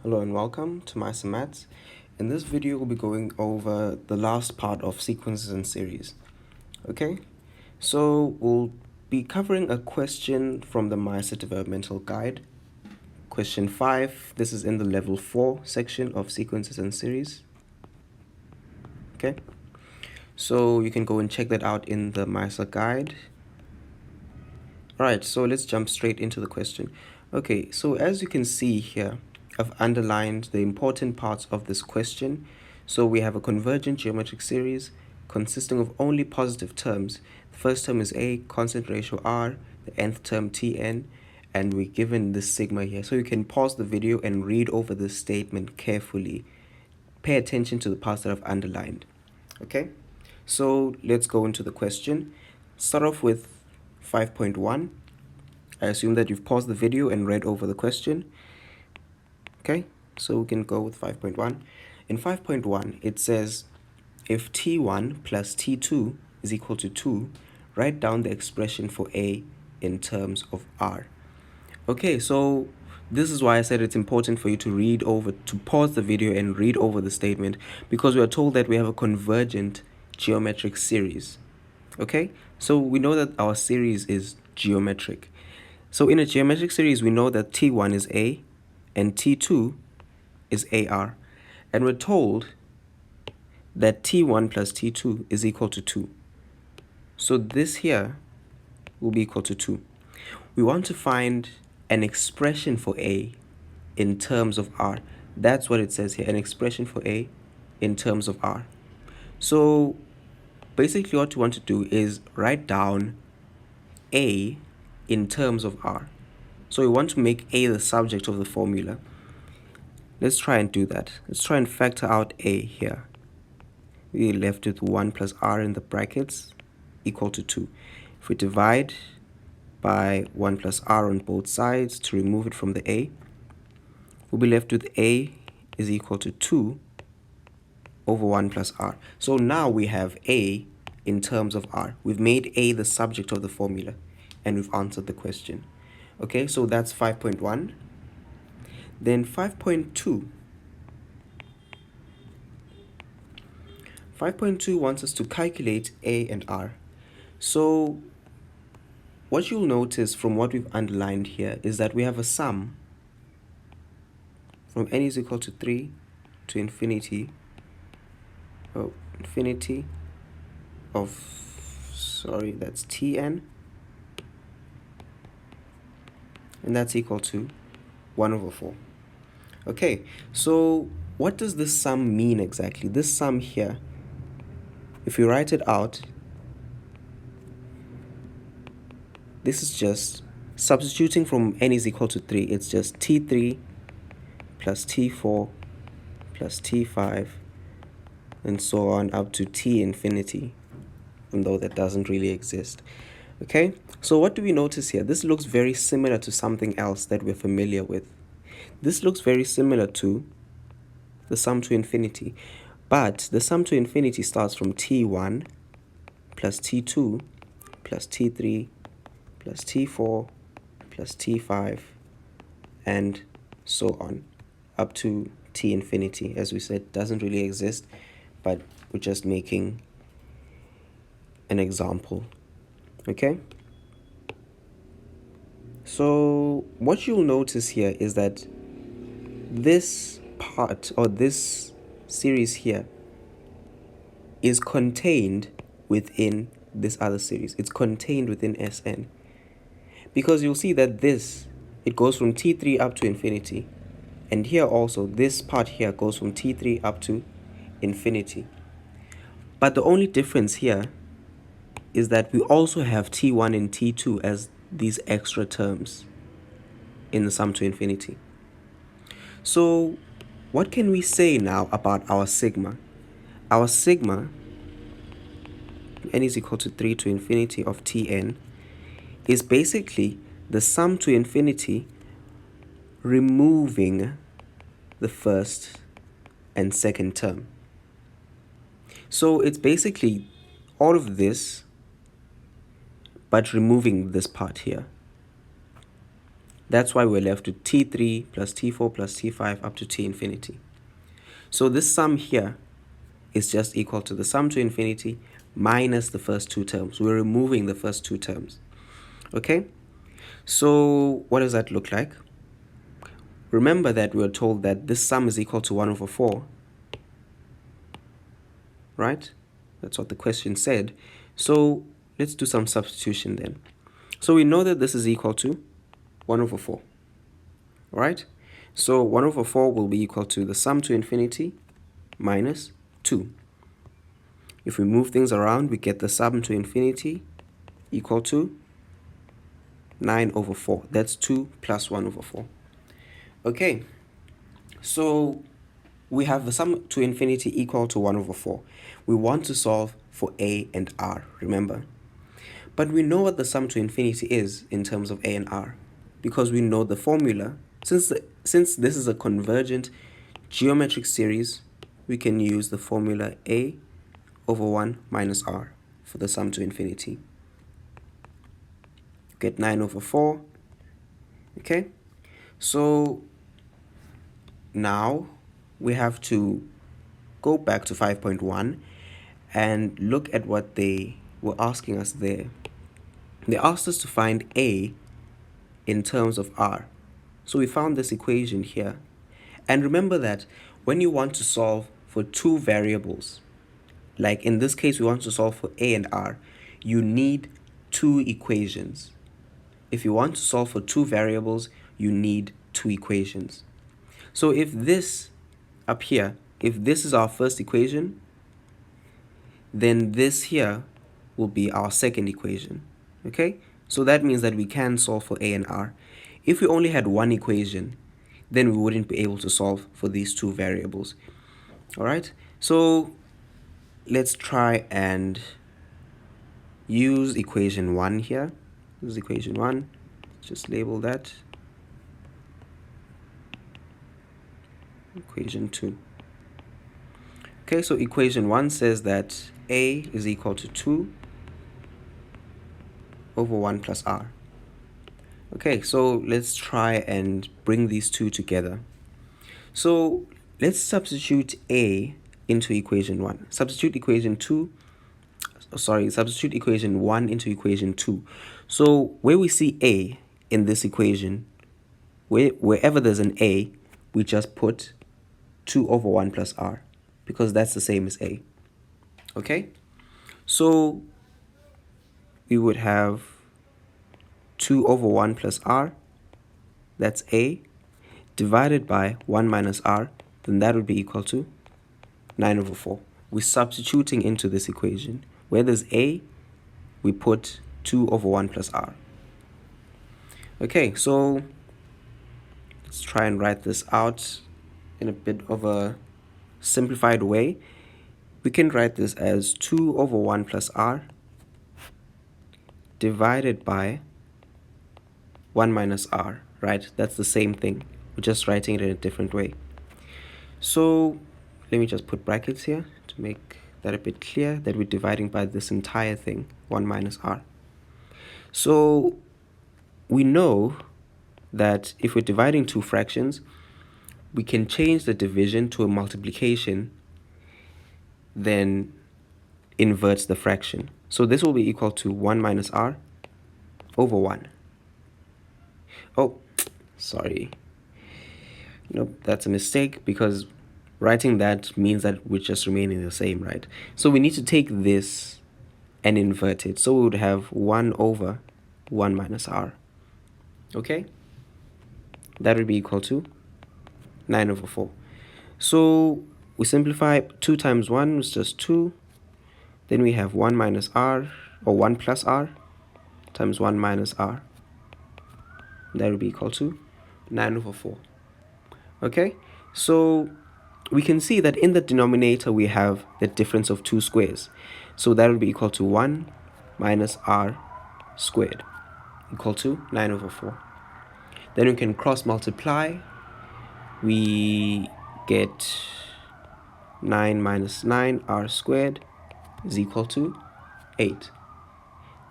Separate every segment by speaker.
Speaker 1: Hello and welcome to Meissa Maths. In this video, we'll be going over the last part of sequences and series. Okay, so we'll be covering a question from the Meissa Developmental Guide. Question 5, this is in the level 4 section of sequences and series. Okay, so you can go and check that out in the Meissa Guide. Alright, so let's jump straight into the question. Okay, so as you can see here, I've underlined the important parts of this question. So we have a convergent geometric series consisting of only positive terms. The first term is A, constant ratio R, the nth term Tn, and we're given this sigma here. So you can pause the video and read over this statement carefully. Pay attention to the parts that I've underlined. Okay, so let's go into the question. Start off with 5.1. I assume that you've paused the video and read over the question. Okay, so we can go with 5.1. In 5.1, it says, if T1 plus T2 is equal to 2, write down the expression for A in terms of R. Okay, so this is why I said it's important for you to pause the video and read over the statement, because we are told that we have a convergent geometric series. Okay, so we know that our series is geometric. So in a geometric series, we know that T1 is A and T2 is AR. And we're told that T1 plus T2 is equal to 2. So this here will be equal to 2. We want to find an expression for A in terms of R. That's what it says here, an expression for A in terms of R. So basically what we want to do is write down A in terms of R. So we want to make A the subject of the formula. Let's try and do that. Let's try and factor out A here. We're left with 1 plus R in the brackets equal to 2. If we divide by 1 plus R on both sides to remove it from the A, we'll be left with A is equal to 2 over 1 plus R. So now we have A in terms of R. We've made A the subject of the formula, and we've answered the question. Okay, so that's 5.1. Then 5.2. 5.2 wants us to calculate A and R. So what you'll notice from what we've underlined here is that we have a sum from n is equal to 3 to infinity of that's Tn, and that's equal to 1 over 4. Okay, so what does this sum mean exactly? This sum here, if you write it out, this is just substituting from n is equal to 3. It's just T3 plus T4 plus T5 and so on up to T infinity, even though that doesn't really exist. Okay, so what do we notice here? This looks very similar to something else that we're familiar with. This looks very similar to the sum to infinity, but the sum to infinity starts from T1 plus T2 plus T3 plus T4 plus T5 and so on up to T infinity. As we said, doesn't really exist, but we're just making an example. Okay, so what you'll notice here is that this part or this series here is contained within this other series. It's contained within Sn, because you'll see that it goes from T3 up to infinity, and here also this part here goes from T3 up to infinity. But the only difference here is that we also have T1 and T2 as these extra terms in the sum to infinity. So what can we say now about our sigma? Our sigma, n is equal to 3 to infinity of Tn, is basically the sum to infinity removing the first and second term. So it's basically all of this, but removing this part here. That's why we're left with t3 plus t4 plus t5 up to t infinity. So this sum here is just equal to the sum to infinity minus the first two terms. We're removing the first two terms. Okay? So what does that look like? Remember that we're told that this sum is equal to 1 over 4. Right? That's what the question said. So let's do some substitution then. So we know that this is equal to 1 over 4. Right? So 1 over 4 will be equal to the sum to infinity minus 2. If we move things around, we get the sum to infinity equal to 9 over 4. That's 2 plus 1 over 4. Okay, so we have the sum to infinity equal to 1 over 4. We want to solve for a and r, remember? But we know what the sum to infinity is in terms of a and r, because we know the formula. Since this is a convergent geometric series, we can use the formula a over 1 minus r for the sum to infinity. Get 9 over 4. Okay, so now we have to go back to 5.1 and look at what they were asking us there. They asked us to find a in terms of r. So we found this equation here. And remember that when you want to solve for two variables, like in this case we want to solve for a and r, you need two equations. If you want to solve for two variables, you need two equations. So if this up here, if this is our first equation, then this here will be our second equation. Okay? So that means that we can solve for a and r. If we only had one equation, then we wouldn't be able to solve for these two variables. Alright? So let's try and use equation 1 here. This is equation 1. Just label that. Equation 2. Okay, so equation 1 says that a is equal to 2 over 1 plus r. Okay, so let's try and bring these two together. So let's substitute a into equation 1. Substitute equation 1 into equation 2. So where we see a in this equation, wherever there's an a, we just put 2 over 1 plus r, because that's the same as a. Okay? So we would have 2 over 1 plus r, that's a, divided by 1 minus r, then that would be equal to 9 over 4. We're substituting into this equation. Where there's a, we put 2 over 1 plus r. Okay, so let's try and write this out in a bit of a simplified way. We can write this as 2 over 1 plus r divided by 1 minus r, right? That's the same thing. We're just writing it in a different way. So let me just put brackets here to make that a bit clear, that we're dividing by this entire thing, 1 minus r. So we know that if we're dividing two fractions, we can change the division to a multiplication, then invert the fraction. So this will be equal to 1 minus r over 1. Oh, sorry. Nope, that's a mistake, because writing that means that we're just remaining the same, right? So we need to take this and invert it. So we would have 1 over 1 minus r. Okay? That would be equal to 9 over 4. So we simplify. 2 times 1 is just 2. Then we have 1 minus r, or 1 plus r, times 1 minus r. That would be equal to 9 over 4. Okay? So we can see that in the denominator we have the difference of two squares. So that will be equal to 1 minus r squared, equal to 9 over 4. Then we can cross multiply. We get 9 minus 9 r squared is equal to 8.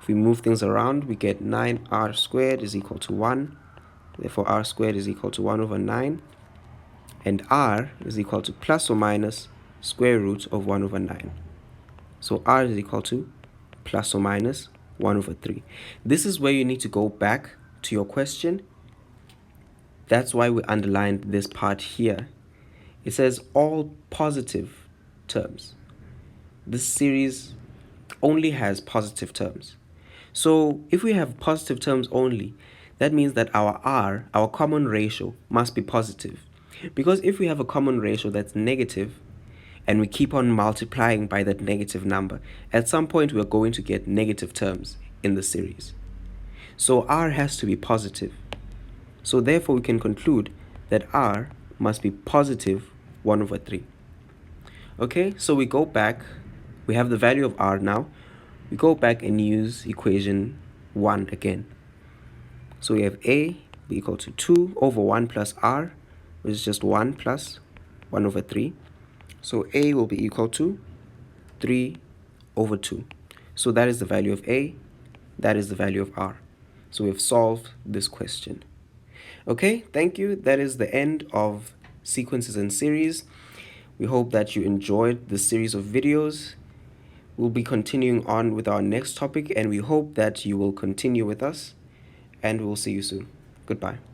Speaker 1: If we move things around, we get 9r squared is equal to 1. Therefore, r squared is equal to 1 over 9. And r is equal to plus or minus square root of 1 over 9. So r is equal to plus or minus 1 over 3. This is where you need to go back to your question. That's why we underlined this part here. It says all positive terms. This series only has positive terms. So if we have positive terms only, that means that our r, our common ratio, must be positive. Because if we have a common ratio that's negative, and we keep on multiplying by that negative number, at some point we're going to get negative terms in the series. So r has to be positive. So therefore we can conclude that r must be positive 1 over 3. Okay, so we go back, we have the value of r now. We go back and use equation 1 again. So we have a be equal to 2 over 1 plus r, which is just 1 plus 1 over 3. So a will be equal to 3 over 2. So that is the value of a, that is the value of r. So we've solved this question. Okay, thank you. That is the end of sequences and series. We hope that you enjoyed this series of videos. We'll be continuing on with our next topic, and we hope that you will continue with us, and we'll see you soon. Goodbye.